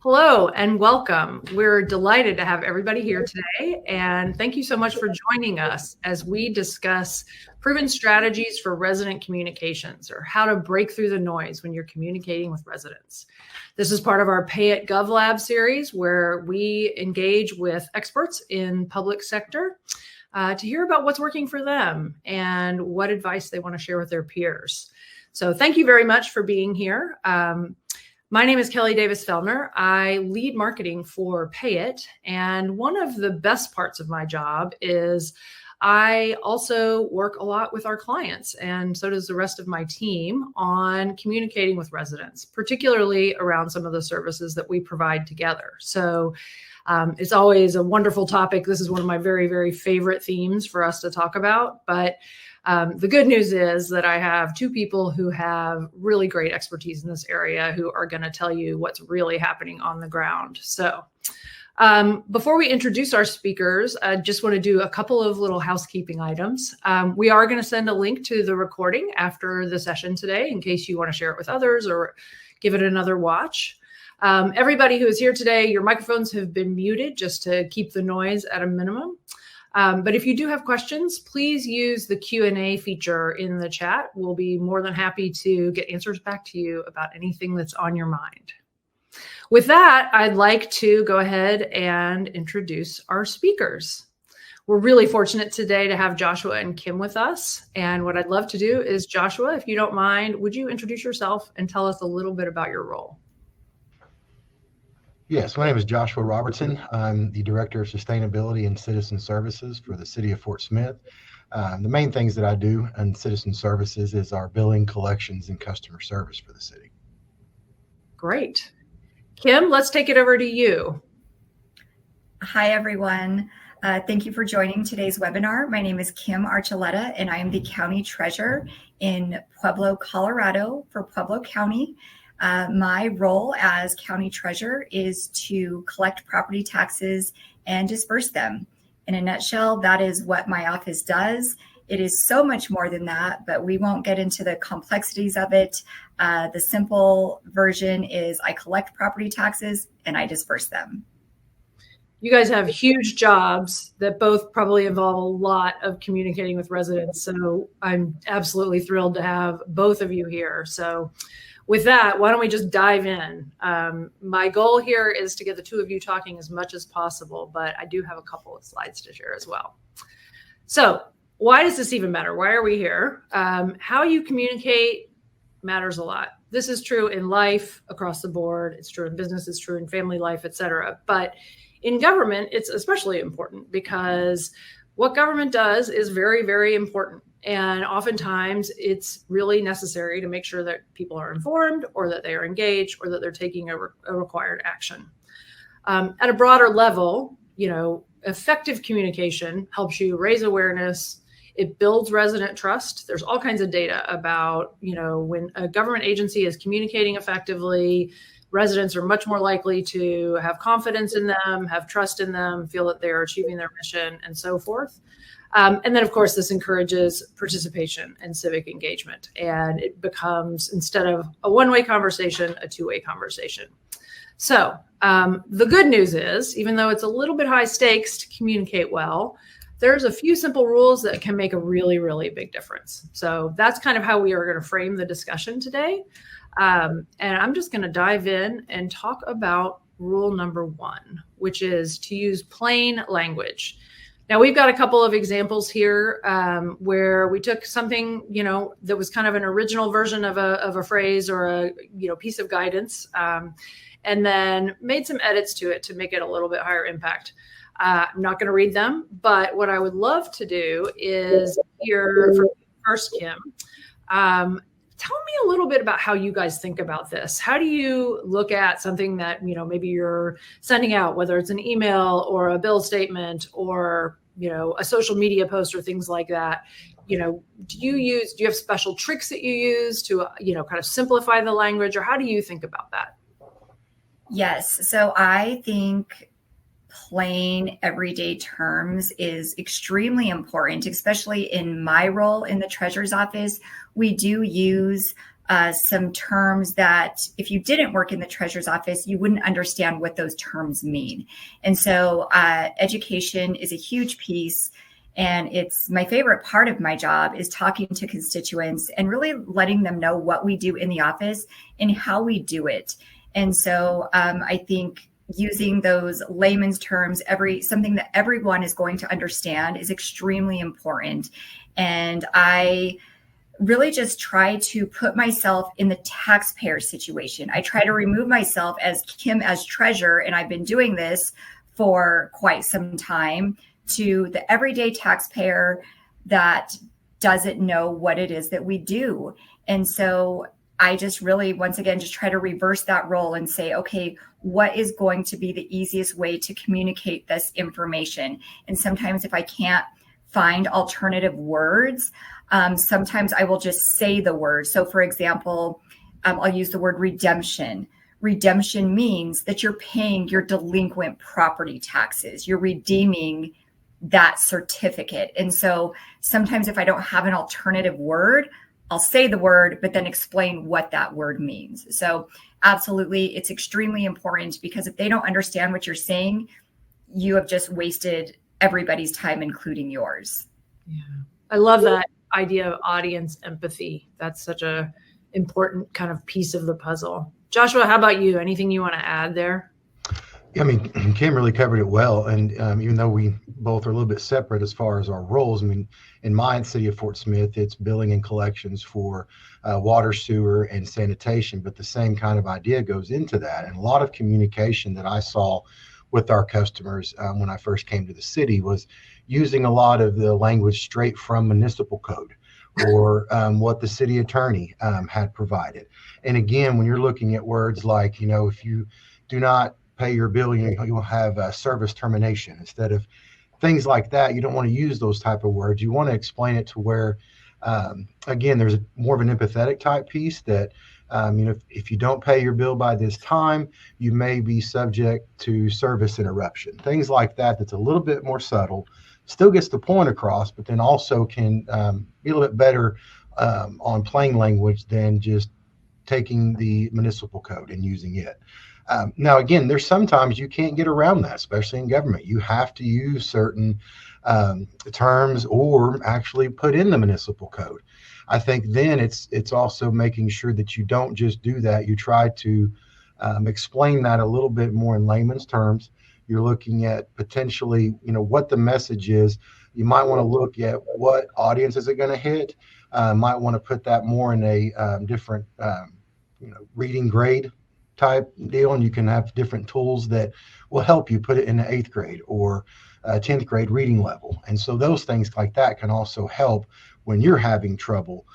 Hello and welcome. We're delighted to have everybody here today, and thank you so much for joining us as we discuss proven strategies for resident communications, or how to break through the noise when you're communicating with residents. This is part of our Pay It GovLab series, where we engage with experts in public sector to hear about what's working for them and what advice they want to share with their peers. So thank you very much for being here. My name is Kelly Davis Feldner. I lead marketing for Pay It. And one of the best parts of my job is I also work a lot with our clients, and so does the rest of my team, on communicating with residents, particularly around some of the services that we provide together. So it's always a wonderful topic. This is one of my very, very favorite themes for us to talk about. But the good news is that I have two people who have really great expertise in this area who are going to tell you what's really happening on the ground. So before we introduce our speakers, I just want to do a couple of little housekeeping items. We are going to send a link to the recording after the session today in case you want to share it with others or give it another watch. Everybody who is here today, your microphones have been muted just to keep the noise at a minimum. But if you do have questions, please use the Q&A feature in the chat. We'll be more than happy to get answers back to you about anything that's on your mind. With that, I'd like to go ahead and introduce our speakers. We're really fortunate today to have Joshua and Kim with us. And what I'd love to do is, Joshua, if you don't mind, would you introduce yourself and tell us a little bit about your role? Yes, my name is Joshua Robertson. I'm the Director of Sustainability and Citizen Services for the City of Fort Smith. The main things that I do in citizen services is our billing, collections, and customer service for the city. Great. Kim, let's take it over to you. Hi, everyone. Thank you for joining today's webinar. My name is Kim Archuletta, and I am the County Treasurer in Pueblo, Colorado for Pueblo County. My role as County Treasurer is to collect property taxes and disperse them. In a nutshell, that is what my office does. It is so much more than that, but we won't get into the complexities of it. The simple version is I collect property taxes and I disperse them. You guys have huge jobs that both probably involve a lot of communicating with residents. So I'm absolutely thrilled to have both of you here. So with that, why don't we just dive in? My goal here is to get the two of you talking as much as possible, but I do have a couple of slides to share as well. So why does this even matter? Why are we here? How you communicate matters a lot. This is true in life across the board. It's true in business, it's true in family life, et cetera. But in government, it's especially important because what government does is very, very important. And oftentimes it's really necessary to make sure that people are informed, or that they are engaged, or that they're taking a required action. At a broader level, effective communication helps you raise awareness. It builds resident trust. There's all kinds of data about, when a government agency is communicating effectively, residents are much more likely to have confidence in them, have trust in them, feel that they're achieving their mission, and so forth. And then, of course, this encourages participation and civic engagement. And it becomes, instead of a one-way conversation, a two-way conversation. So the good news is, even though it's a little bit high stakes to communicate well, there's a few simple rules that can make a really, really big difference. So that's kind of how we are going to frame the discussion today. And I'm just going to dive in and talk about rule number 1, which is to use plain language. Now, we've got a couple of examples here where we took something, that was kind of an original version of a phrase or a piece of guidance, and then made some edits to it to make it a little bit higher impact. I'm not going to read them, but what I would love to do is hear from you first, Kim. Tell me a little bit about how you guys think about this. How do you look at something that, maybe you're sending out, whether it's an email or a bill statement or, a social media post or things like that? Do you have special tricks that you use to, kind of simplify the language, or how do you think about that? Yes. So I think plain everyday terms is extremely important, especially in my role in the treasurer's office. We do use some terms that if you didn't work in the treasurer's office, you wouldn't understand what those terms mean. And so education is a huge piece. And it's my favorite part of my job is talking to constituents and really letting them know what we do in the office and how we do it. And so I think using those layman's terms, something that everyone is going to understand is extremely important. And I really just try to put myself in the taxpayer situation. I try to remove myself as Kim as treasurer, and I've been doing this for quite some time, to the everyday taxpayer that doesn't know what it is that we do. And so I just really, once again, just try to reverse that role and say, okay, what is going to be the easiest way to communicate this information? And sometimes if I can't find alternative words, sometimes I will just say the word. So for example, I'll use the word redemption. Redemption means that you're paying your delinquent property taxes. You're redeeming that certificate. And so sometimes if I don't have an alternative word, I'll say the word, but then explain what that word means. So absolutely, it's extremely important, because if they don't understand what you're saying, you have just wasted everybody's time, including yours. Yeah. I love that idea of audience empathy. That's such a important kind of piece of the puzzle. Joshua, how about you? Anything you want to add there? Yeah, I mean, Kim really covered it well. And even though we both are a little bit separate as far as our roles, I mean, in my city of Fort Smith, it's billing and collections for water, sewer, and sanitation. But the same kind of idea goes into that. And a lot of communication that I saw with our customers when I first came to the city was using a lot of the language straight from municipal code or what the city attorney had provided. And again, when you're looking at words like, if you do not pay your bill, you will have a service termination. Instead of things like that, you don't want to use those type of words. You want to explain it to where, again, there's more of an empathetic type piece that, if you don't pay your bill by this time, you may be subject to service interruption. Things like that, that's a little bit more subtle, still gets the point across, but then also can be a little bit better on plain language than just taking the municipal code and using it. Now, again, there's sometimes you can't get around that, especially in government. You have to use certain terms or actually put in the municipal code. I think then it's also making sure that you don't just do that. You try to explain that a little bit more in layman's terms. You're looking at potentially, what the message is. You might want to look at what audience is it going to hit. Might want to put that more in a different, reading grade type deal, and you can have different tools that will help you put it in the 8th grade or 10th grade reading level. And so those things like that can also help when you're having trouble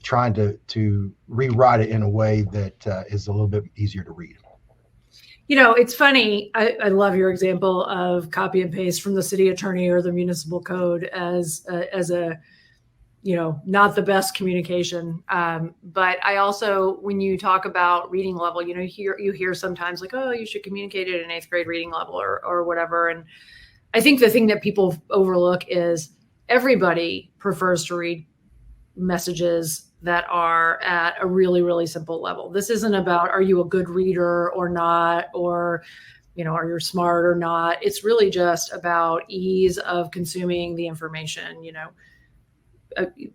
trying to rewrite it in a way that is a little bit easier to read. It's funny. I love your example of copy and paste from the city attorney or the municipal code as a not the best communication. But I also, when you talk about reading level, you hear sometimes like, oh, you should communicate it in 8th grade reading level or whatever. And I think the thing that people overlook is everybody prefers to read messages that are at a really, really simple level. This isn't about, are you a good reader or not? Or, are you smart or not? It's really just about ease of consuming the information,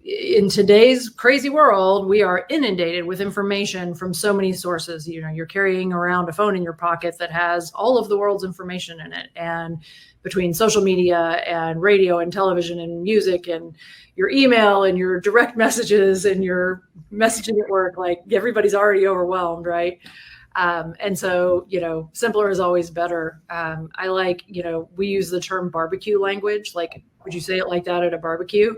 in today's crazy world, we are inundated with information from so many sources. You're carrying around a phone in your pocket that has all of the world's information in it. And between social media and radio and television and music and your email and your direct messages and your messaging at work, like everybody's already overwhelmed, right? And so, simpler is always better. I like, we use the term barbecue language. Like, would you say it like that at a barbecue?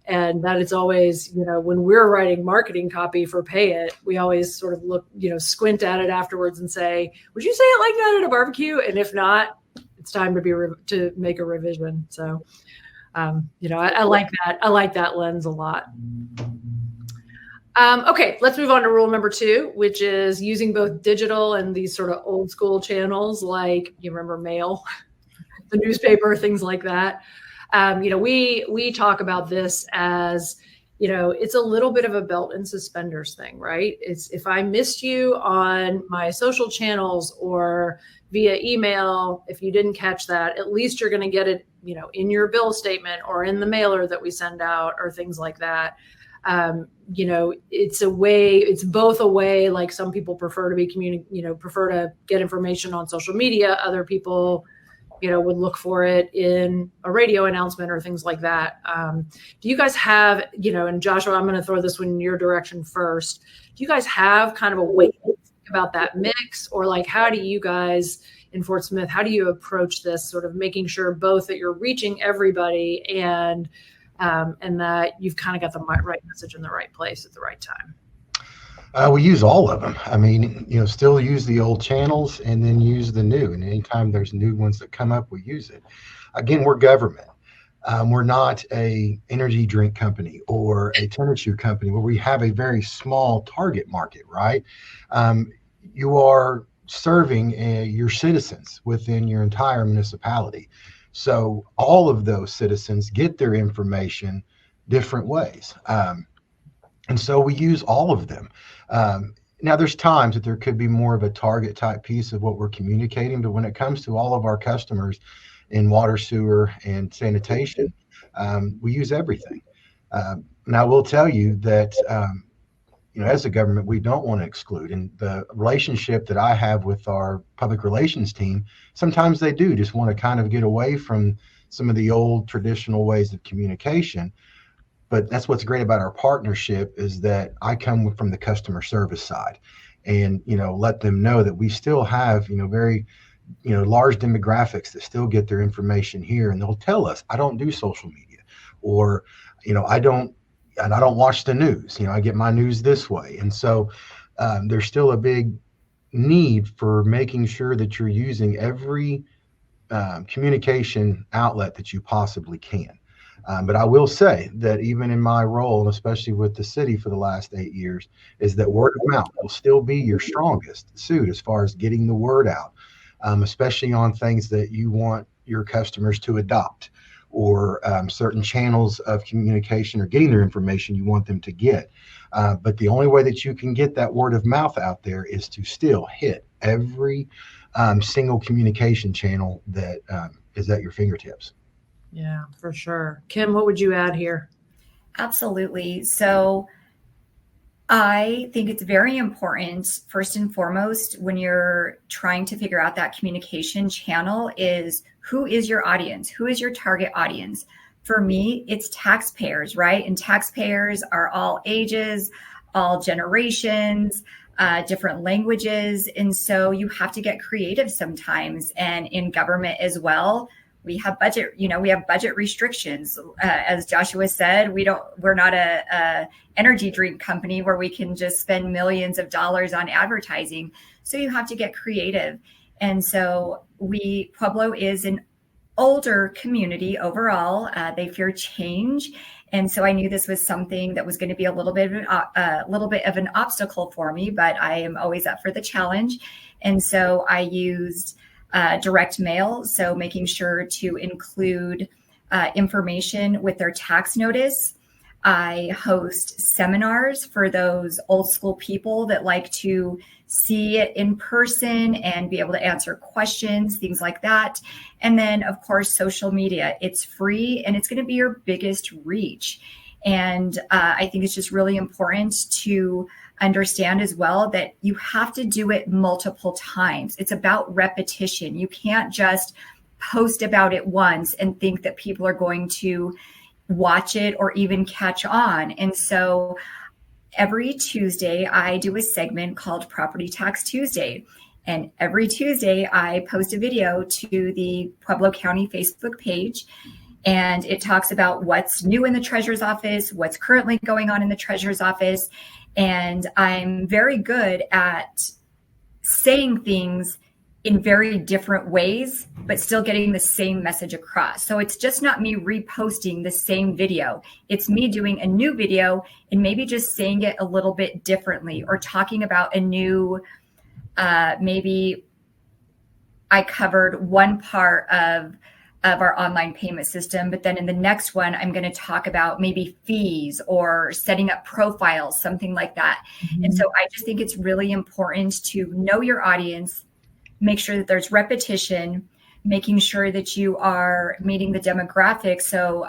And that it's always, when we're writing marketing copy for Pay It, we always sort of look, squint at it afterwards and say, would you say it like that at a barbecue? And if not, it's time to make a revision. So, I like that. I like that lens a lot. Okay, let's move on to rule number 2, which is using both digital and these sort of old school channels, like you remember mail, the newspaper, things like that. We talk about this as, it's a little bit of a belt and suspenders thing, right? It's if I missed you on my social channels or via email, if you didn't catch that, at least you're going to get it, in your bill statement or in the mailer that we send out or things like that. It's both a way, like some people prefer to be prefer to get information on social media. Other people, would look for it in a radio announcement or things like that. Do you guys have, and Joshua, I'm going to throw this one in your direction first. Do you guys have kind of a way to think about that mix, or like, how do you guys in Fort Smith, how do you approach this, sort of making sure both that you're reaching everybody and that you've kind of got the right message in the right place at the right time? We use all of them. I mean, still use the old channels and then use the new. And anytime there's new ones that come up, we use it. Again, we're government. We're not a energy drink company or a tennis shoe company where we have a very small target market, right? You are serving your citizens within your entire municipality. So all of those citizens get their information different ways. And so we use all of them. Now, there's times that there could be more of a target type piece of what we're communicating, but when it comes to all of our customers in water, sewer, and sanitation, we use everything. And I will tell you that, as a government, we don't want to exclude. And the relationship that I have with our public relations team, sometimes they do just want to kind of get away from some of the old traditional ways of communication. But that's what's great about our partnership is that I come from the customer service side and, let them know that we still have, very, large demographics that still get their information here. And they'll tell us, I don't do social media, or, I don't watch the news. I get my news this way. And so there's still a big need for making sure that you're using every communication outlet that you possibly can. But I will say that even in my role, and especially with the city for the last 8 years, is that word of mouth will still be your strongest suit as far as getting the word out, especially on things that you want your customers to adopt, or certain channels of communication or getting their information you want them to get. But the only way that you can get that word of mouth out there is to still hit every single communication channel that is at your fingertips. Yeah, for sure. Kim, what would you add here? Absolutely. So I think it's very important, first and foremost, when you're trying to figure out that communication channel, is who is your audience? Who is your target audience? For me, it's taxpayers, right? And taxpayers are all ages, all generations, different languages. And so you have to get creative sometimes. And in government as well, we have budget, we have budget restrictions. As Joshua said, we're not a energy drink company where we can just spend millions of dollars on advertising. So you have to get creative. And so Pueblo is an older community overall. They fear change. And so I knew this was something that was going to be a little bit of an obstacle for me, but I am always up for the challenge. And so I used direct mail, so making sure to include information with their tax notice. I host seminars for those old school people that like to see it in person and be able to answer questions, things like that. And then, of course, social media. It's free and it's going to be your biggest reach. And I think it's just really important to understand as well that you have to do it multiple times. It's about repetition. You can't just post about it once and think that people are going to watch it or even catch on. And so every Tuesday, I do a segment called Property Tax Tuesday. And every Tuesday, I post a video to the Pueblo County Facebook page. And it talks about what's new in the treasurer's office, what's currently going on in the treasurer's office. And I'm very good at saying things in very different ways, but still getting the same message across. So it's just not me reposting the same video. It's me doing a new video and maybe just saying it a little bit differently, or talking about a new, maybe I covered one part of of our online payment system. But then in the next one, I'm going to talk about maybe fees or setting up profiles, something like that. Mm-hmm. And so I just think it's really important to know your audience, make sure that there's repetition, making sure that you are meeting the demographics. So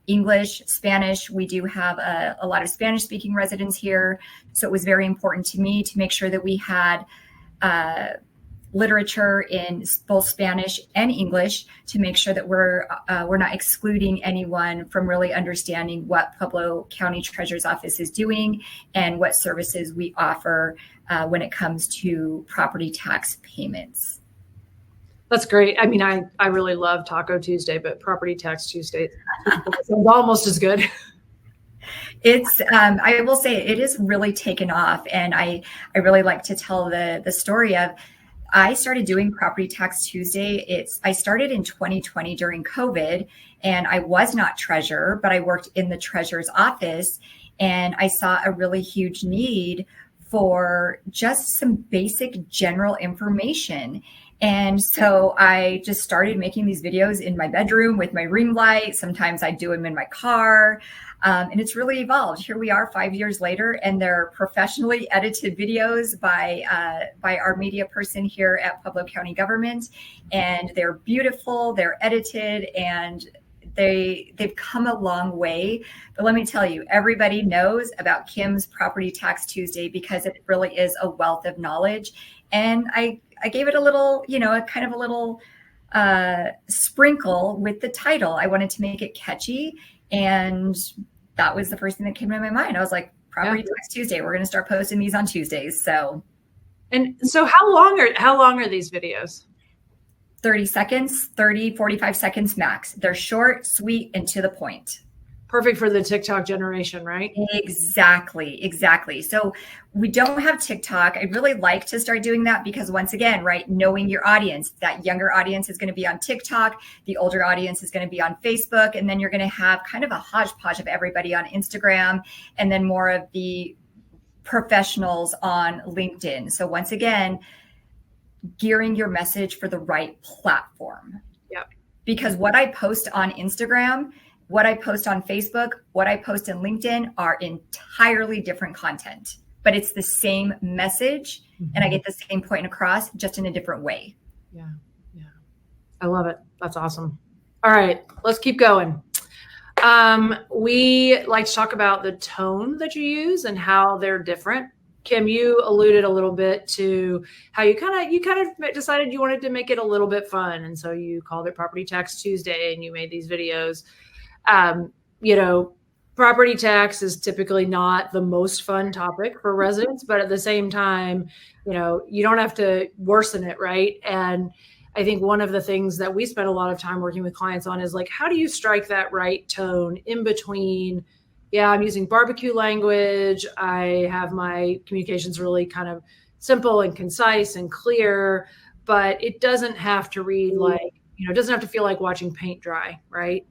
English, Spanish, we do have a lot of Spanish speaking residents here. So it was very important to me to make sure that we had literature in both Spanish and English to make sure that we're not excluding anyone from really understanding what Pueblo County Treasurer's Office is doing and what services we offer when it comes to property tax payments. That's great. I mean, I really love Taco Tuesday, but Property Tax Tuesday sounds almost as good. It's, I will say it is really taken off. And I really like to tell the story of, I started doing Property Tax Tuesday. I started in 2020 during COVID, and I was not treasurer, but I worked in the treasurer's office, and I saw a really huge need for just some basic general information. And so I just started making these videos in my bedroom with my ring light. Sometimes I do them in my car. And it's really evolved. Here we are 5 years later, and they're professionally edited videos by our media person here at Pueblo County Government. And they're beautiful, they're edited, and they've come a long way. But let me tell you, everybody knows about Kim's Property Tax Tuesday because it really is a wealth of knowledge. And I gave it a little, kind of a little sprinkle with the title. I wanted to make it catchy, and that was the first thing that came to my mind. I was like, Property Tax Tuesday. We're going to start posting these on Tuesdays. So how long are these videos? 30 seconds, 30, 45 seconds max. They're short, sweet, and to the point. Perfect for the TikTok generation, right? Exactly. So we don't have TikTok. I'd really like to start doing that because once again, right, knowing your audience, that younger audience is going to be on TikTok, the older audience is going to be on Facebook, and then you're going to have kind of a hodgepodge of everybody on Instagram, and then more of the professionals on LinkedIn. So once again, gearing your message for the right platform. Yep. Because what I post on Instagram, what I post on Facebook, what I post in LinkedIn are entirely different content, but it's the same message, and I get the same point across just in a different way. Yeah. I love it. That's awesome. All right, let's keep going. We like to talk about the tone that you use and how they're different. Kim, you alluded a little bit to how you kind of decided you wanted to make it a little bit fun, and so you called it Property Tax Tuesday, and you made these videos. Property tax is typically not the most fun topic for residents, but at the same time, you don't have to worsen it, right? And I think one of the things that we spend a lot of time working with clients on is like, how do you strike that right tone in between? Yeah, I'm using barbecue language. I have my communications really kind of simple and concise and clear, but it doesn't have to read like, it doesn't have to feel like watching paint dry, right?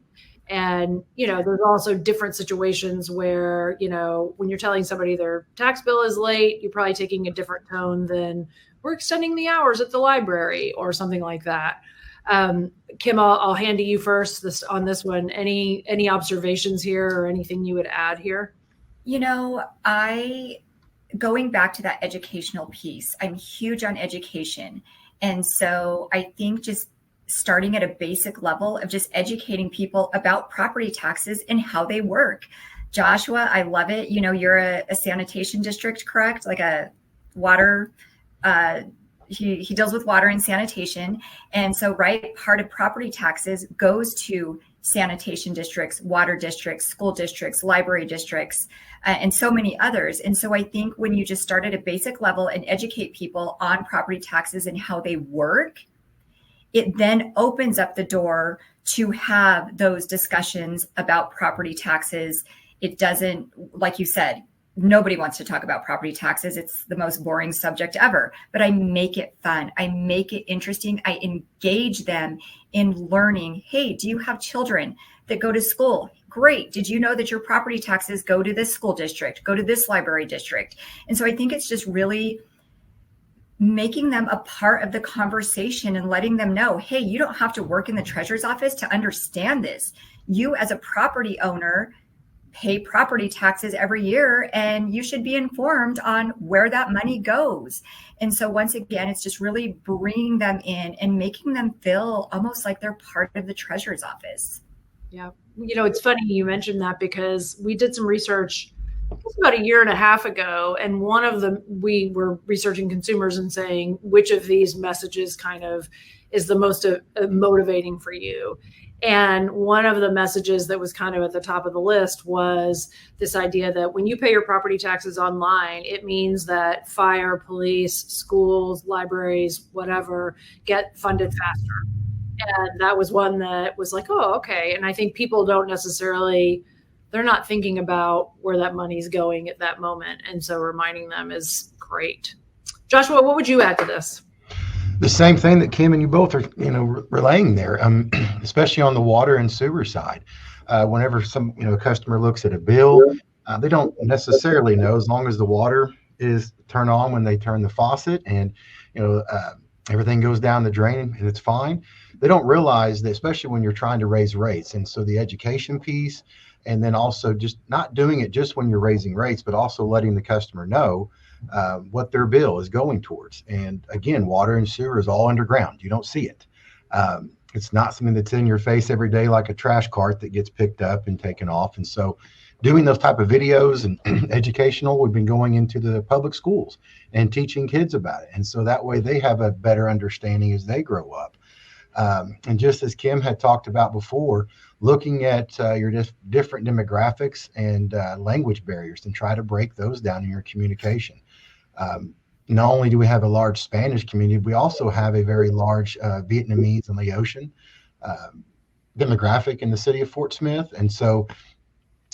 And, there's also different situations where, when you're telling somebody their tax bill is late, you're probably taking a different tone than we're extending the hours at the library or something like that. Kim, I'll hand to you first on this one. Any observations here or anything you would add here? Going back to that educational piece, I'm huge on education. And so I think just starting at a basic level of just educating people about property taxes and how they work. Joshua, I love it. You're a sanitation district, correct? Like a water, he deals with water and sanitation. And so, right, part of property taxes goes to sanitation districts, water districts, school districts, library districts, and so many others. And so I think when you just start at a basic level and educate people on property taxes and how they work, it then opens up the door to have those discussions about property taxes. It doesn't, like you said, nobody wants to talk about property taxes. It's the most boring subject ever, but I make it fun. I make it interesting. I engage them in learning. Hey, do you have children that go to school? Great. Did you know that your property taxes go to this school district, go to this library district? And so I think it's just really making them a part of the conversation and letting them know, hey, you don't have to work in the treasurer's office to understand this. You as a property owner pay property taxes every year, and you should be informed on where that money goes. And so once again, it's just really bringing them in and making them feel almost like they're part of the treasurer's office. Yeah. It's funny you mentioned that, because we did some research about a year and a half ago, and one of them, we were researching consumers and saying which of these messages kind of is the most motivating for you. And one of the messages that was kind of at the top of the list was this idea that when you pay your property taxes online, it means that fire, police, schools, libraries, whatever, get funded faster. And that was one that was like, oh, okay. And I think people don't necessarily, they're not thinking about where that money's going at that moment. And so reminding them is great. Joshua, what would you add to this? The same thing that Kim and you both are, relaying there, especially on the water and sewer side. Whenever some, customer looks at a bill, they don't necessarily know, as long as the water is turned on when they turn the faucet and, everything goes down the drain and it's fine. They don't realize that, especially when you're trying to raise rates. And so the education piece, and then also just not doing it just when you're raising rates, but also letting the customer know what their bill is going towards. And again, water and sewer is all underground. You don't see it. It's not something that's in your face every day like a trash cart that gets picked up and taken off. And so doing those type of videos and educational, we've been going into the public schools and teaching kids about it. And so that way they have a better understanding as they grow up. And just as Kim had talked about before, looking at your different demographics and language barriers, and try to break those down in your communication. Not only do we have a large Spanish community, we also have a very large Vietnamese and Laotian demographic in the city of Fort Smith. And so,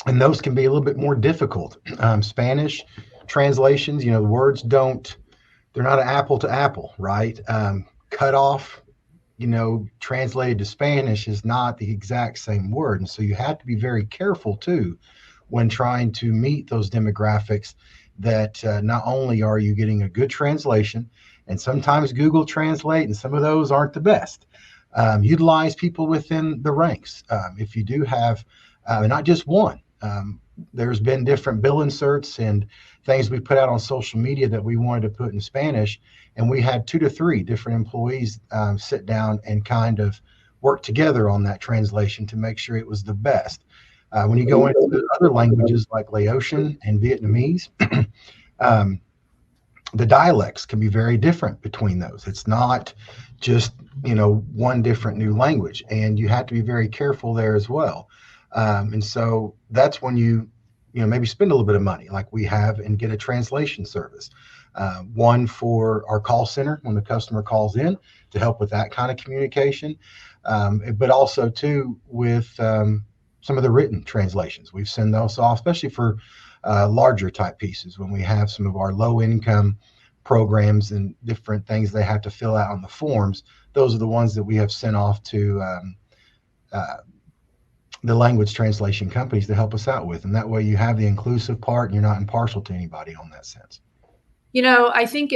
and those can be a little bit more difficult. Spanish translations, the words they're not an apple to apple, right? Cut off, translated to Spanish is not the exact same word. And so you have to be very careful too when trying to meet those demographics, that not only are you getting a good translation, and sometimes Google Translate, and some of those aren't the best. Utilize people within the ranks. If you do have, not just one, there's been different bill inserts and things we put out on social media that we wanted to put in Spanish, and we had 2 to 3 different employees sit down and kind of work together on that translation to make sure it was the best. When you go into the other languages like Laotian and Vietnamese, the dialects can be very different between those. It's not just, one different new language, and you have to be very careful there as well. And so that's when you maybe spend a little bit of money like we have and get a translation service. One for our call center when the customer calls in to help with that kind of communication, but also too with some of the written translations. We've sent those off, especially for larger type pieces when we have some of our low income programs and different things they have to fill out on the forms. Those are the ones that we have sent off to the language translation companies to help us out with. And that way you have the inclusive part and you're not impartial to anybody on that sense. I think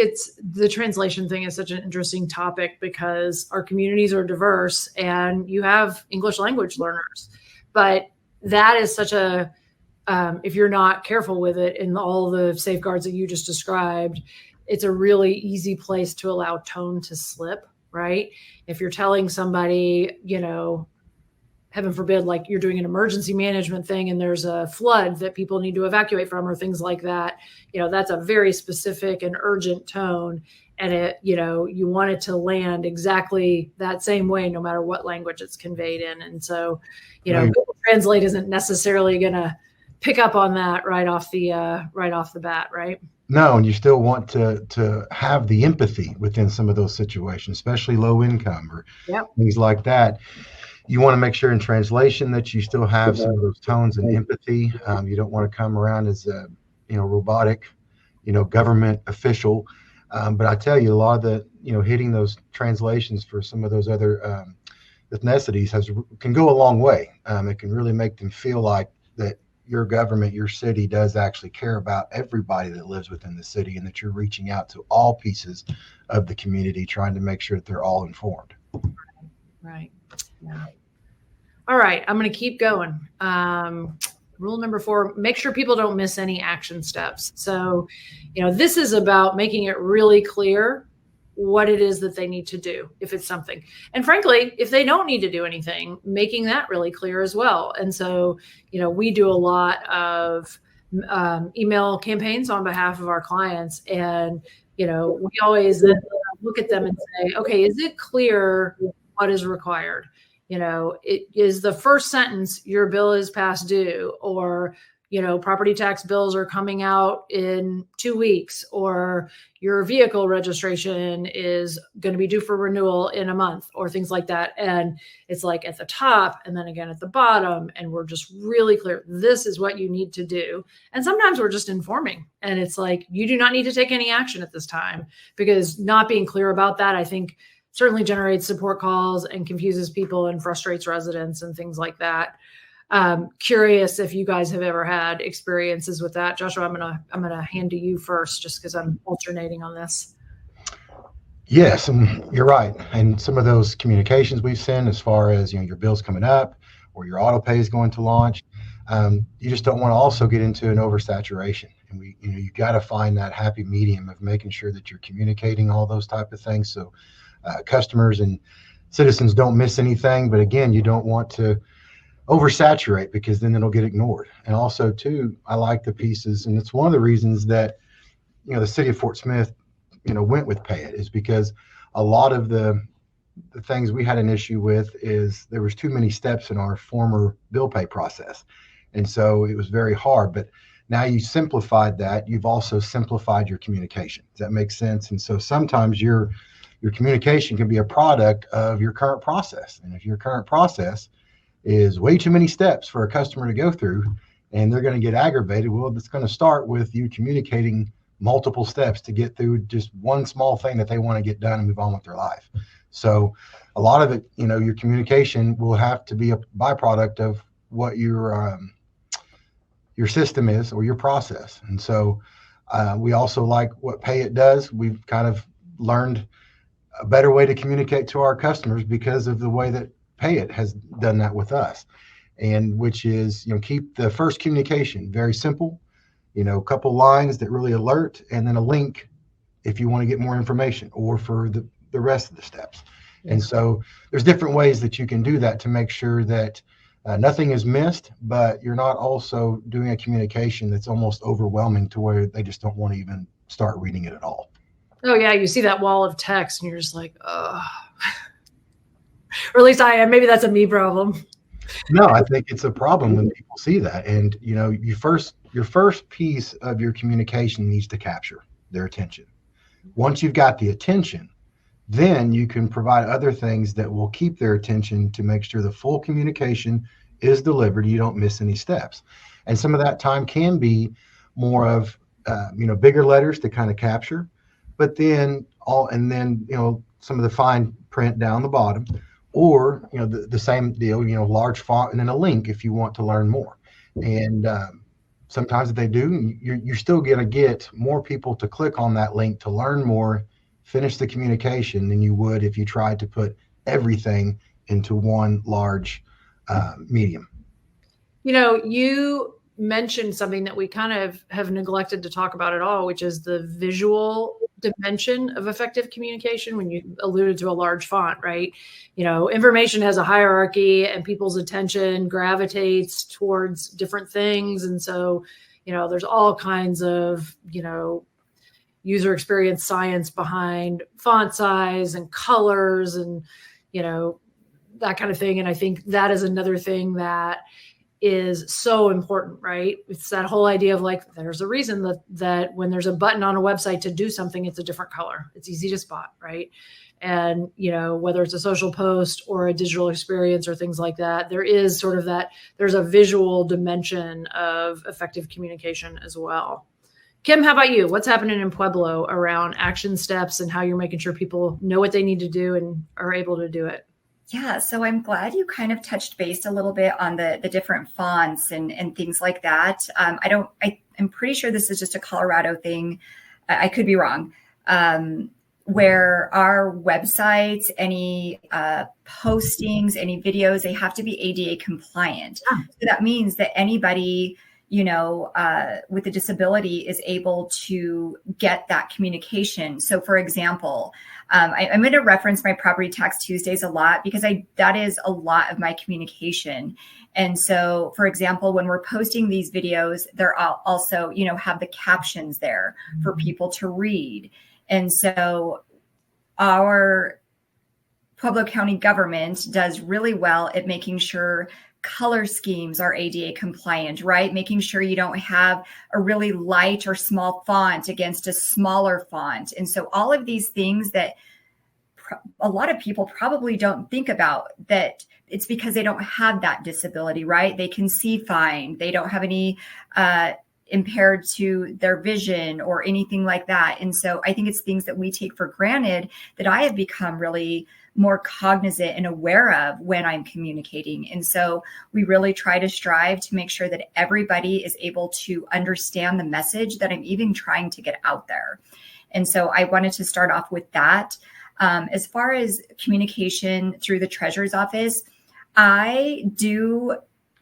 the translation thing is such an interesting topic, because our communities are diverse and you have English language learners, but that is such a, if you're not careful with it and all the safeguards that you just described, it's a really easy place to allow tone to slip, right? If you're telling somebody, heaven forbid, like you're doing an emergency management thing and there's a flood that people need to evacuate from or things like that, that's a very specific and urgent tone. And it, you want it to land exactly that same way, no matter what language it's conveyed in. And so, Right. Google Translate isn't necessarily going to pick up on that right off the bat, right? No, and you still want to have the empathy within some of those situations, especially low income or things like that. You want to make sure in translation that you still have some of those tones and empathy. You don't want to come around as a robotic, government official. But I tell you, a lot of the hitting those translations for some of those other ethnicities can go a long way. It can really make them feel like that your government, your city does actually care about everybody that lives within the city, and that you're reaching out to all pieces of the community, trying to make sure that they're all informed. Right. Yeah. All right. I'm going to keep going. Rule number 4, make sure people don't miss any action steps. So, this is about making it really clear what it is that they need to do if it's something. And frankly, if they don't need to do anything, making that really clear as well. And so, we do a lot of email campaigns on behalf of our clients. And, we always look at them and say, okay, is it clear what is required? It is the first sentence, your bill is past due, or, property tax bills are coming out in 2 weeks, or your vehicle registration is going to be due for renewal in a month, or things like that. And it's like at the top and then again at the bottom. And we're just really clear. This is what you need to do. And sometimes we're just informing, and it's like, you do not need to take any action at this time, because not being clear about that, I think, certainly generates support calls and confuses people and frustrates residents and things like that. Curious if you guys have ever had experiences with that. Joshua, I'm gonna hand to you first, just because I'm alternating on this. Yes, and you're right. And some of those communications we've sent, as far as your bill's coming up or your auto pay is going to launch, you just don't want to also get into an oversaturation. And you got to find that happy medium of making sure that you're communicating all those type of things, so customers and citizens don't miss anything. But again, you don't want to oversaturate, because then it'll get ignored. And also too, I like the pieces, and it's one of the reasons that the city of Fort Smith went with Pay It, is because a lot of the things we had an issue with is there was too many steps in our former bill pay process, and so it was very hard. But now you simplified that, you've also simplified your communication. Does that make sense? And so sometimes your communication can be a product of your current process. And if your current process is way too many steps for a customer to go through, and they're going to get aggravated, well, it's going to start with you communicating multiple steps to get through just one small thing that they want to get done and move on with their life. So a lot of it, your communication will have to be a byproduct of what your system is, or your process. And so we also like what Pay It does. We've kind of learned a better way to communicate to our customers because of the way that Pay It has done that with us, and which is, keep the first communication very simple, a couple lines that really alert, and then a link if you want to get more information, or for the rest of the steps. Yeah. And so there's different ways that you can do that to make sure that nothing is missed, but you're not also doing a communication that's almost overwhelming to where they just don't want to even start reading it at all. Oh yeah, you see that wall of text and you're just like, ugh. Or at least I am. Maybe that's a me problem. No, I think it's a problem when people see that. And your first piece of your communication needs to capture their attention. Once you've got the attention, then you can provide other things that will keep their attention to make sure the full communication is delivered. You don't miss any steps. And some of that time can be more of bigger letters to kind of capture, but then some of the fine print down the bottom, or the same deal, large font, and then a link if you want to learn more. And sometimes if they do, you're still going to get more people to click on that link to learn more, finish the communication, than you would if you tried to put everything into one large medium. You mentioned something that we kind of have neglected to talk about at all, which is the visual dimension of effective communication. When you alluded to a large font, right? Information has a hierarchy, and people's attention gravitates towards different things. And so, there's all kinds of, user experience science behind font size and colors and, that kind of thing. And I think that is another thing that is so important, right? It's that whole idea of like, there's a reason that when there's a button on a website to do something, it's a different color. It's easy to spot, right? And, whether it's a social post or a digital experience or things like that, there is sort of that, there's a visual dimension of effective communication as well. Kim, how about you? What's happening in Pueblo around action steps and how you're making sure people know what they need to do and are able to do it? Yeah, so I'm glad you kind of touched base a little bit on the different fonts and things like that. I'm pretty sure this is just a Colorado thing. I could be wrong. Where our websites, any postings, any videos, they have to be ADA compliant. Ah. So that means that anybody, with a disability is able to get that communication. So for example, I'm going to reference my Property Tax Tuesdays a lot because that is a lot of my communication. And so, for example, when we're posting these videos, they're also, have the captions there for people to read. And so our Pueblo County government does really well at making sure color schemes are ADA compliant, right? Making sure you don't have a really light or small font against a smaller font. And so all of these things that a lot of people probably don't think about, that it's because they don't have that disability, right? They can see fine. They don't have any impaired to their vision or anything like that. And so I think it's things that we take for granted that I have become really more cognizant and aware of when I'm communicating. And so we really try to strive to make sure that everybody is able to understand the message that I'm even trying to get out there. And so I wanted to start off with that. As far as communication through the treasurer's office, I do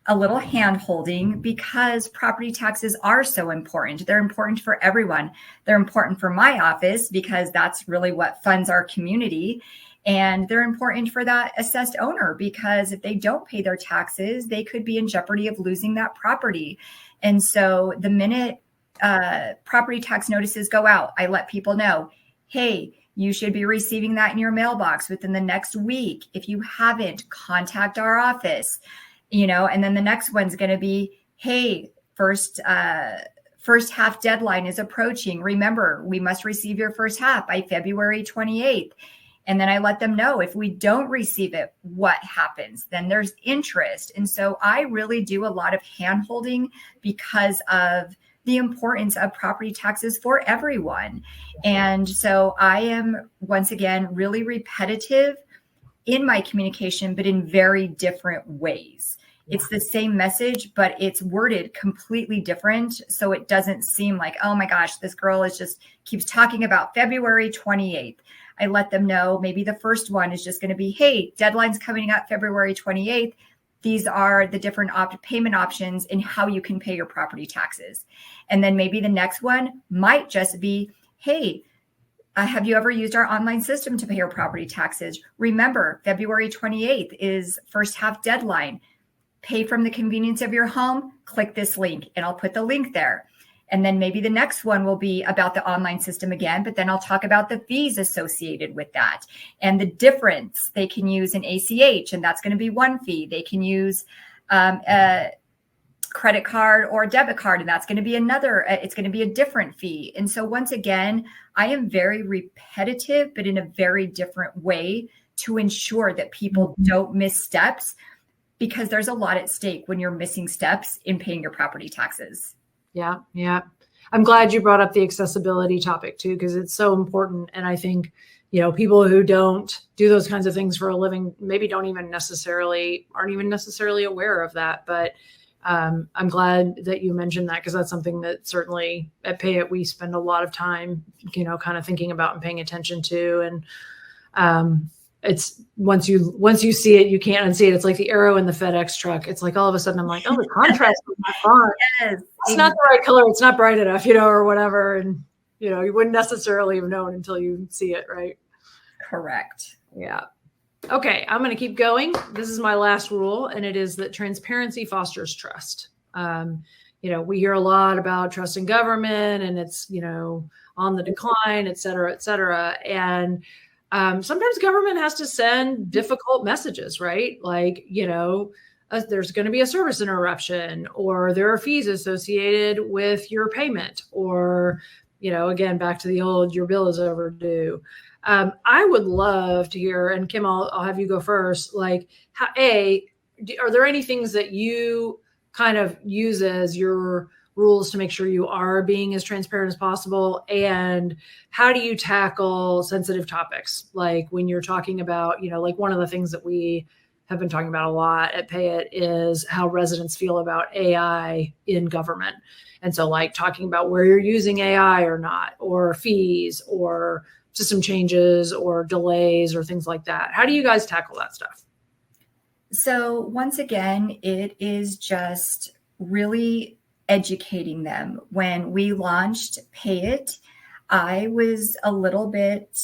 a little hand holding because property taxes are so important. They're important for everyone. They're important for my office because that's really what funds our community. And they're important for that assessed owner because if they don't pay their taxes, they could be in jeopardy of losing that property. And so the minute property tax notices go out, I let people know, hey, you should be receiving that in your mailbox within the next week. If you haven't, contact our office. And then the next one's going to be, hey, first half deadline is approaching. Remember, we must receive your first half by February 28th. And then I let them know if we don't receive it, what happens? Then there's interest. And so I really do a lot of hand holding because of the importance of property taxes for everyone. And so I am, once again, really repetitive in my communication, but in very different ways. It's the same message, but it's worded completely different. So it doesn't seem like, oh my gosh, this girl keeps talking about February 28th. I let them know maybe the first one is just going to be, hey, deadline's coming up February 28th. These are the different payment options and how you can pay your property taxes. And then maybe the next one might just be, hey, have you ever used our online system to pay your property taxes? Remember, February 28th is first half deadline. Pay from the convenience of your home, click this link, and I'll put the link there. And then maybe the next one will be about the online system again, but then I'll talk about the fees associated with that and the difference. They can use an ACH, and that's going to be one fee. They can use a credit card or a debit card, and that's going to be it's going to be a different fee. And so once again, I am very repetitive, but in a very different way to ensure that people don't miss steps, because there's a lot at stake when you're missing steps in paying your property taxes. Yeah. Yeah. I'm glad you brought up the accessibility topic too, because it's so important. And I think, people who don't do those kinds of things for a living, maybe aren't even necessarily aware of that. But I'm glad that you mentioned that, because that's something that certainly at Pay It, we spend a lot of time, kind of thinking about and paying attention to. And, it's once you see it, you can't unsee it. It's like the arrow in the FedEx truck. It's like all of a sudden I'm like, oh, the contrast with my font. Yes, it's not the right color. It's not bright enough, or whatever. And, you wouldn't necessarily have known until you see it. Right. Correct. Yeah. Okay. I'm going to keep going. This is my last rule. And it is that transparency fosters trust. We hear a lot about trust in government, and it's, on the decline, et cetera, et cetera. And, sometimes government has to send difficult messages, right? Like, there's going to be a service interruption, or there are fees associated with your payment, or, again, back to the old, your bill is overdue. I would love to hear, and Kim, I'll have you go first. Like, are there any things that you kind of use as your rules to make sure you are being as transparent as possible? And how do you tackle sensitive topics? Like when you're talking about, like one of the things that we have been talking about a lot at Pay It is how residents feel about AI in government. And so like talking about where you're using AI or not, or fees or system changes or delays or things like that. How do you guys tackle that stuff? So once again, it is just really educating them. When we launched Pay It, I was a little bit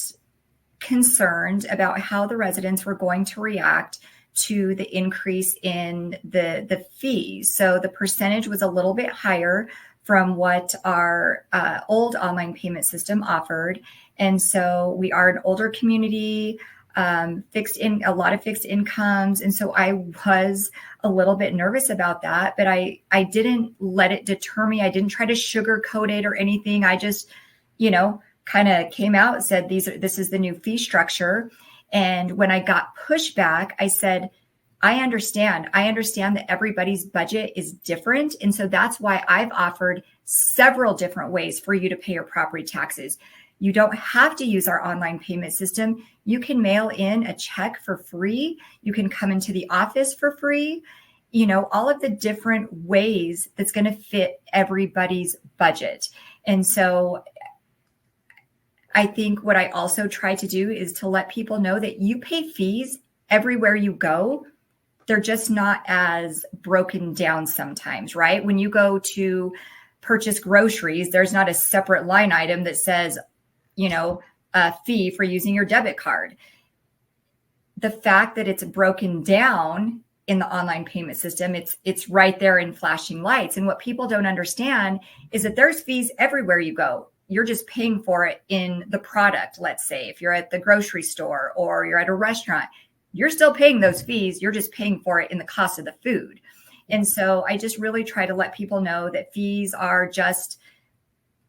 concerned about how the residents were going to react to the increase in the fees. So the percentage was a little bit higher from what our old online payment system offered. And so we are an older community, a lot of fixed incomes. And so I was a little bit nervous about that, but I didn't let it deter me. I didn't try to sugarcoat it or anything. I just, kind of came out and said, this is the new fee structure. And when I got pushback, I said, I understand that everybody's budget is different. And so that's why I've offered several different ways for you to pay your property taxes. You don't have to use our online payment system. You can mail in a check for free. You can come into the office for free. All of the different ways that's going to fit everybody's budget. And so I think what I also try to do is to let people know that you pay fees everywhere you go. They're just not as broken down sometimes, right? When you go to purchase groceries, there's not a separate line item that says, a fee for using your debit card. The fact that it's broken down in the online payment system, it's right there in flashing lights. And what people don't understand is that there's fees everywhere you go. You're just paying for it in the product. Let's say if you're at the grocery store or you're at a restaurant, you're still paying those fees. You're just paying for it in the cost of the food. And so I just really try to let people know that fees are just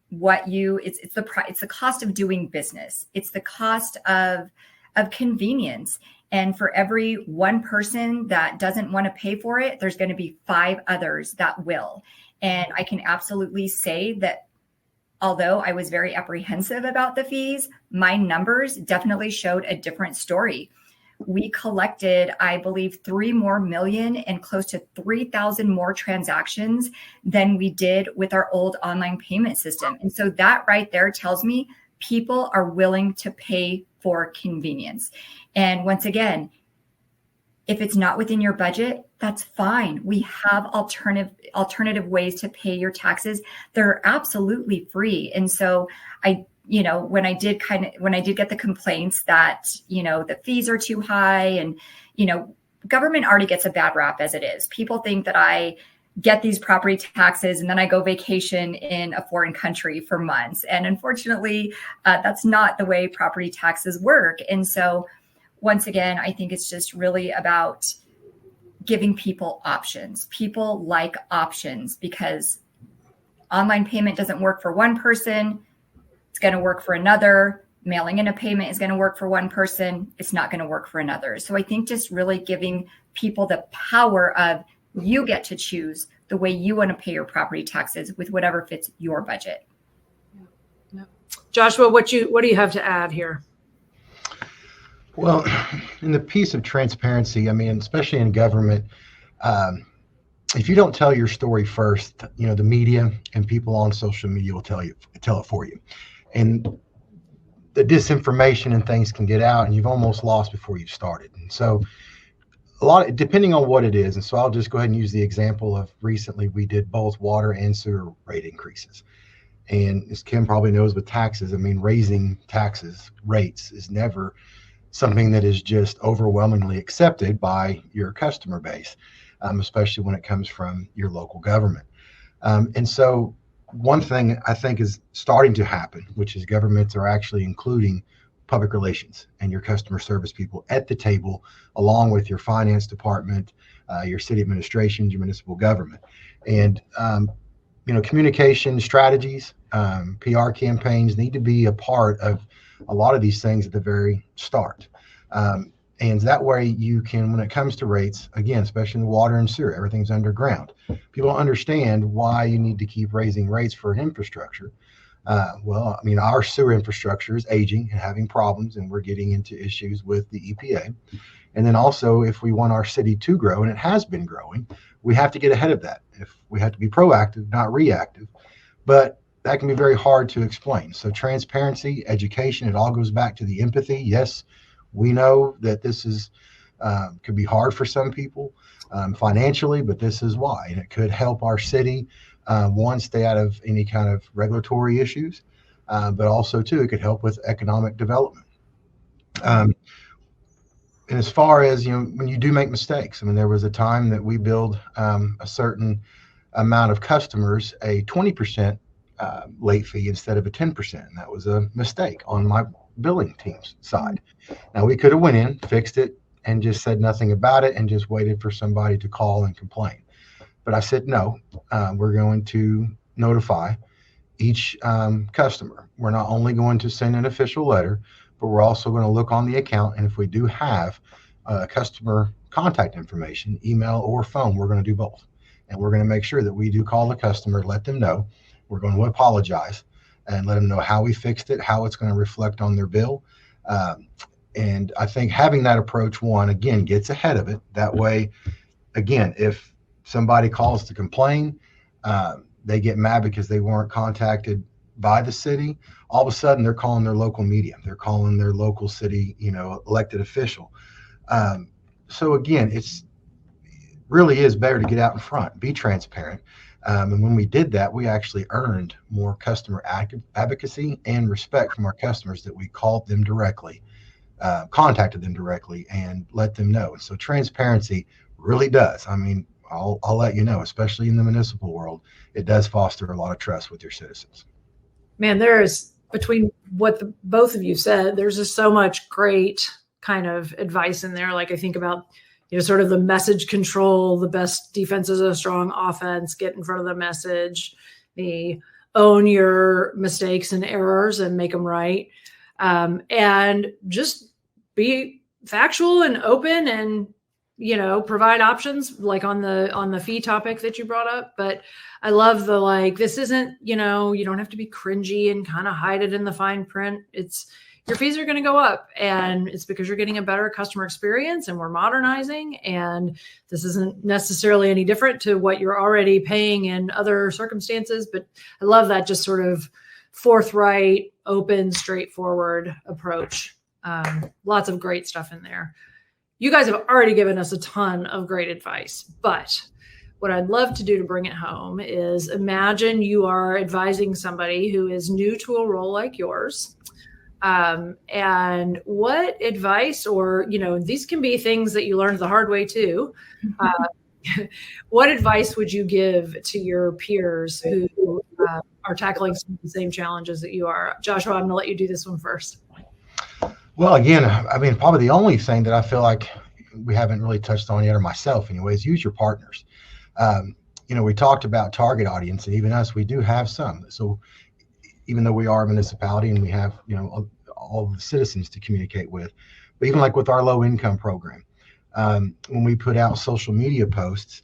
it's the cost of doing business. It's the cost of convenience. And for every one person that doesn't want to pay for it, there's going to be 5 others that will. And I can absolutely say that although I was very apprehensive about the fees, my numbers definitely showed a different story. We collected, I believe, 3 more million and close to 3,000 more transactions than we did with our old online payment system. And so that right there tells me people are willing to pay for convenience. And once again, if it's not within your budget, that's fine. We have alternative ways to pay your taxes. They're absolutely free. And so when I did get the complaints that, the fees are too high and, government already gets a bad rap as it is. People think that I get these property taxes and then I go vacation in a foreign country for months. And unfortunately, that's not the way property taxes work. And so once again, I think it's just really about giving people options. People like options because online payment doesn't work for one person. It's going to work for another. Mailing in a payment is going to work for one person. It's not going to work for another. So I think just really giving people the power of you get to choose the way you want to pay your property taxes with whatever fits your budget. Yeah. Joshua, what do you have to add here? Well, in the piece of transparency, especially in government, if you don't tell your story first, the media and people on social media will tell it for you. And the disinformation and things can get out and you've almost lost before you've started. And so depending on what it is. And so I'll just go ahead and use the example of recently we did both water and sewer rate increases. And as Kim probably knows with taxes, raising rates is never something that is just overwhelmingly accepted by your customer base, especially when it comes from your local government. And so one thing I think is starting to happen, which is governments are actually including public relations and your customer service people at the table, along with your finance department, your city administration, your municipal government. And, communication strategies, PR campaigns need to be a part of a lot of these things at the very start. And that way you can, when it comes to rates, again, especially in the water and sewer, everything's underground. People don't understand why you need to keep raising rates for an infrastructure. Well, I mean, our sewer infrastructure is aging and having problems, and we're getting into issues with the EPA. And then also, if we want our city to grow, and it has been growing, we have to get ahead of that. If we have to be proactive, not reactive. But that can be very hard to explain. So transparency, education, it all goes back to the empathy. Yes, we know that this is could be hard for some people financially, but this is why. And it could help our city, one, stay out of any kind of regulatory issues, but also, too, it could help with economic development. And as far as, when you do make mistakes, I mean, there was a time that we billed a certain amount of customers a 20% late fee instead of a 10%. And that was a mistake on my billing team's side. Now, we could have went in, fixed it, and just said nothing about it and just waited for somebody to call and complain. But I said, no, we're going to notify each customer. We're not only going to send an official letter, but we're also going to look on the account. And if we do have customer contact information, email or phone, we're going to do both. And we're going to make sure that we do call the customer, let them know. We're going to apologize and let them know how we fixed it, how it's going to reflect on their bill. And I think having that approach, one, again, gets ahead of it. That way, again, if somebody calls to complain, they get mad because they weren't contacted by the city. All of a sudden, they're calling their local media. They're calling their local city, elected official. So again, it's really is better to get out in front, be transparent. And when we did that, we actually earned more customer advocacy and respect from our customers that we called them directly, contacted them directly, and let them know. And so transparency really does. I mean, I'll let you know, especially in the municipal world, it does foster a lot of trust with your citizens. Man, there's, between what both of you said, there's just so much great kind of advice in there. Like I think about, sort of the message control, the best defense is a strong offense, get in front of the message, the own your mistakes and errors and make them right. And just be factual and open and, provide options like on the fee topic that you brought up. But I love the, this isn't, you don't have to be cringy and kind of hide it in the fine print. It's, your fees are going to go up, and it's because you're getting a better customer experience and we're modernizing. And this isn't necessarily any different to what you're already paying in other circumstances. But I love that just sort of forthright, open, straightforward approach. Lots of great stuff in there. You guys have already given us a ton of great advice, but what I'd love to do to bring it home is imagine you are advising somebody who is new to a role like yours. And what advice, or, these can be things that you learned the hard way too. What advice would you give to your peers who are tackling some of the same challenges that you are? Joshua, I'm going to let you do this one first. Well, again, I mean, probably the only thing that I feel like we haven't really touched on yet, or myself anyways, use your partners. We talked about target audience, and even us, we do have some. So even though we are a municipality and we have, all the citizens to communicate with, but even like with our low income program, when we put out social media posts,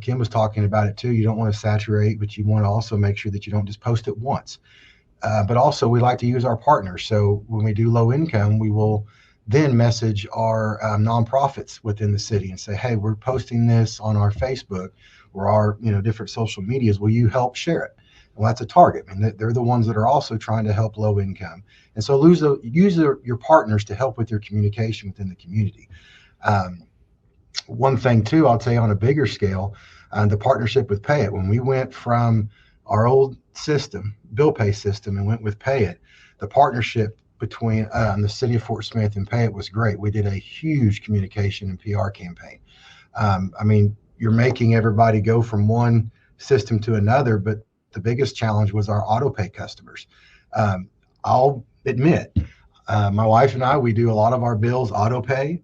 Kim was talking about it too. You don't want to saturate, but you want to also make sure that you don't just post it once. But also we like to use our partners. So when we do low income, we will then message our nonprofits within the city and say, hey, we're posting this on our Facebook or our, different social medias. Will you help share it? Well, that's a target. And they're the ones that are also trying to help low income. And so use your partners to help with your communication within the community. One thing too, I'll tell you on a bigger scale, the partnership with Pay It. When we went from our old system, bill pay system, and went with Pay It, the partnership between the city of Fort Smith and Pay It was great. We did a huge communication and PR campaign. You're making everybody go from one system to another, but the biggest challenge was our auto pay customers. I'll admit, my wife and I, we do a lot of our bills auto pay.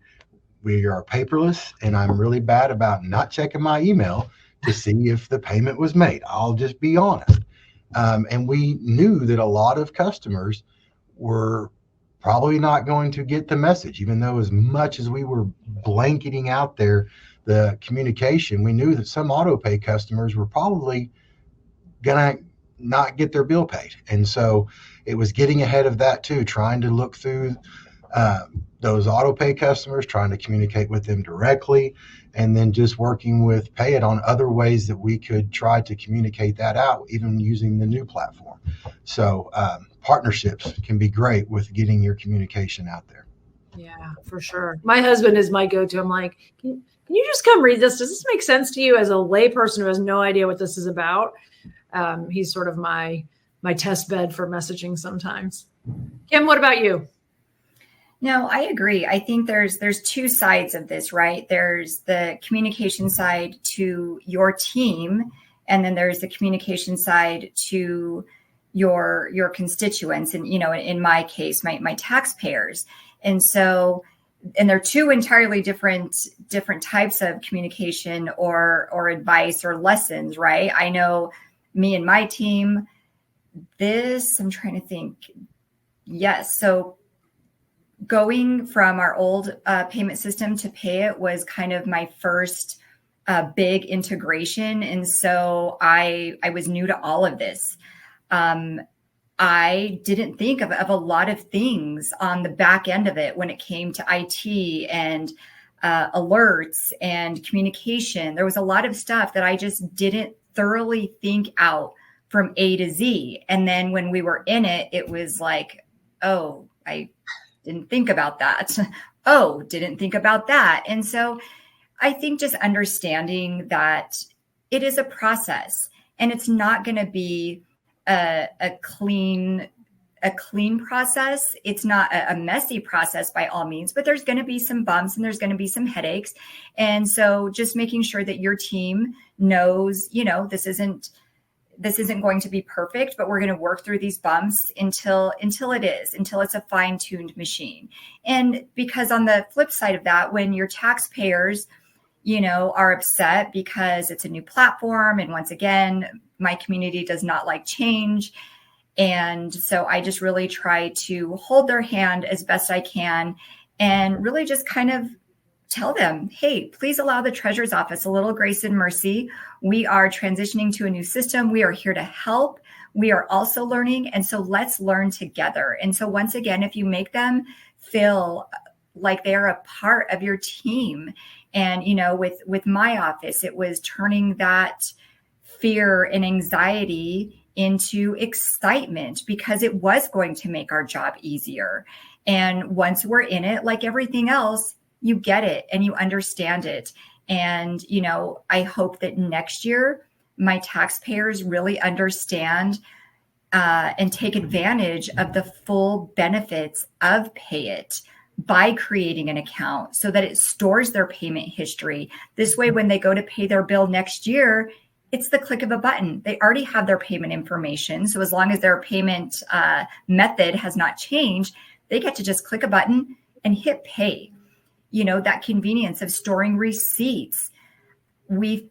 We are paperless, and I'm really bad about not checking my email to see if the payment was made. I'll just be honest. And we knew that a lot of customers were probably not going to get the message, even though as much as we were blanketing out there the communication, we knew that some auto pay customers were probably going to not get their bill paid. And so it was getting ahead of that too, trying to look through those auto pay customers, trying to communicate with them directly, and then just working with Pay It on other ways that we could try to communicate that out, even using the new platform. So partnerships can be great with getting your communication out there. Yeah, for sure. My husband is my go-to. I'm like, can you just come read this? Does this make sense to you as a layperson who has no idea what this is about? He's sort of my test bed for messaging sometimes. Kim, what about you? No, I agree. I think there's two sides of this, right? There's the communication side to your team, and then there's the communication side to your constituents, and in my case, my taxpayers. And so, and they're two entirely different types of communication or advice or lessons, right? I know me and my team, I'm trying to think. Yes. So going from our old payment system to Pay It was kind of my first big integration. And so I was new to all of this. I didn't think of a lot of things on the back end of it when it came to IT and alerts and communication. There was a lot of stuff that I just didn't thoroughly think out from A to Z. And then when we were in it, it was like, oh, I didn't think about that. Oh, didn't think about that. And so I think just understanding that it is a process, and it's not going to be a clean process. It's not a messy process by all means, but there's going to be some bumps and there's going to be some headaches. And so just making sure that your team knows, this isn't going to be perfect, but we're going to work through these bumps until it's a fine-tuned machine. And because on the flip side of that, when your taxpayers, are upset because it's a new platform, and once again, my community does not like change. And so I just really try to hold their hand as best I can and really just kind of tell them, hey, please allow the treasurer's office a little grace and mercy. We are transitioning to a new system. We are here to help. We are also learning. And so let's learn together. And so once again, if you make them feel like they're a part of your team, and, with my office, it was turning that fear and anxiety into excitement, because it was going to make our job easier. And once we're in it, like everything else, you get it and you understand it. And, I hope that next year my taxpayers really understand and take advantage of the full benefits of Pay It by creating an account so that it stores their payment history. This way, when they go to pay their bill next year, it's the click of a button. They already have their payment information. So as long as their payment method has not changed, they get to just click a button and hit pay. That convenience of storing receipts. We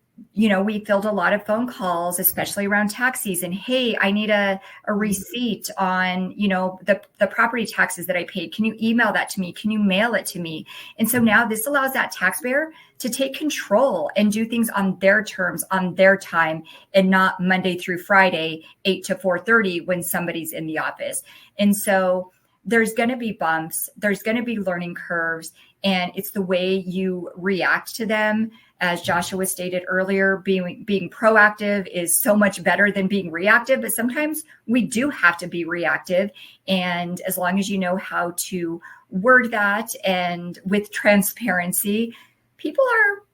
filled a lot of phone calls, especially around tax season. Hey, I need a receipt on, the property taxes that I paid. Can you email that to me? Can you mail it to me? And so now this allows that taxpayer to take control and do things on their terms, on their time, and not Monday through Friday, 8 to 4:30 when somebody's in the office. And so there's going to be bumps. There's going to be learning curves. And it's the way you react to them. As Joshua stated earlier, being proactive is so much better than being reactive, but sometimes we do have to be reactive. And as long as you know how to word that and with transparency, people are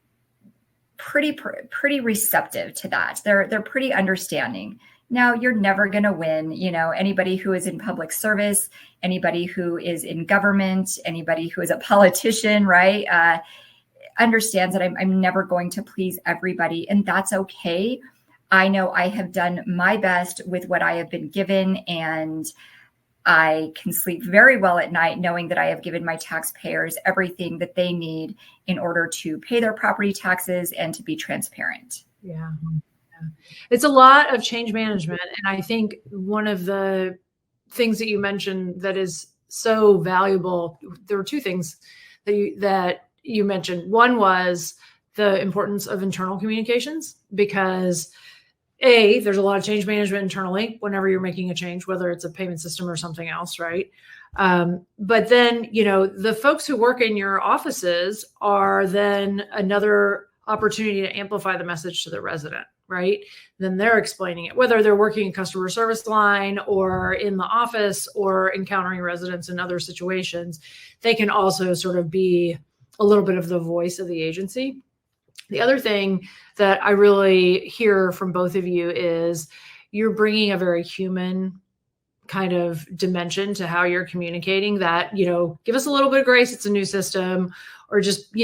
pretty receptive to that. They're pretty understanding. Now, you're never going to win. Anybody who is in public service, anybody who is in government, anybody who is a politician, right, understands that I'm never going to please everybody, and that's okay. I know I have done my best with what I have been given, and I can sleep very well at night knowing that I have given my taxpayers everything that they need in order to pay their property taxes and to be transparent. Yeah. It's a lot of change management. And I think one of the things that you mentioned that is so valuable. There were two things that you mentioned. One was the importance of internal communications, because there's a lot of change management internally whenever you're making a change, whether it's a payment system or something else, right? But then, the folks who work in your offices are then another opportunity to amplify the message to the resident, right? Then they're explaining it, whether they're working in customer service line or in the office or encountering residents in other situations. They can also sort of be a little bit of the voice of the agency. The other thing that I really hear from both of you is you're bringing a very human kind of dimension to how you're communicating that, give us a little bit of grace. It's a new system, or just,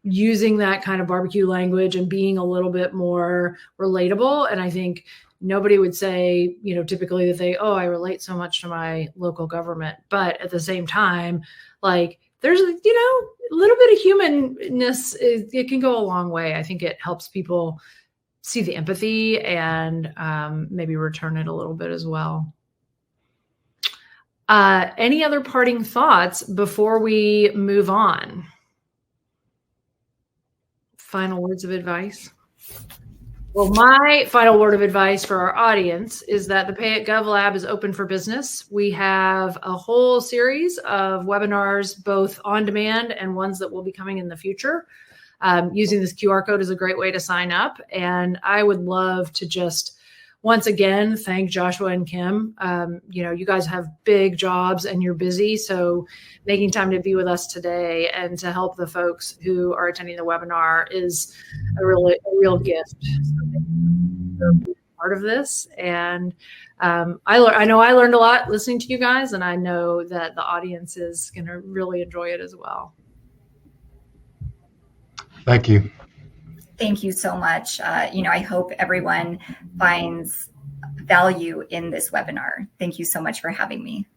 using that kind of barbecue language and being a little bit more relatable. And I think nobody would say, typically that I relate so much to my local government. But at the same time, like, there's, a little bit of humanness. It can go a long way. I think it helps people see the empathy and maybe return it a little bit as well. Any other parting thoughts before we move on? Final words of advice? Well, my final word of advice for our audience is that the Pay at Gov Lab is open for business. We have a whole series of webinars, both on demand and ones that will be coming in the future. Using this QR code is a great way to sign up. And I would love to just once again thank Joshua and Kim. You guys have big jobs and you're busy. So making time to be with us today and to help the folks who are attending the webinar is a real gift. So part of this. And I know I learned a lot listening to you guys, and I know that the audience is going to really enjoy it as well. Thank you. Thank you so much. I hope everyone finds value in this webinar. Thank you so much for having me.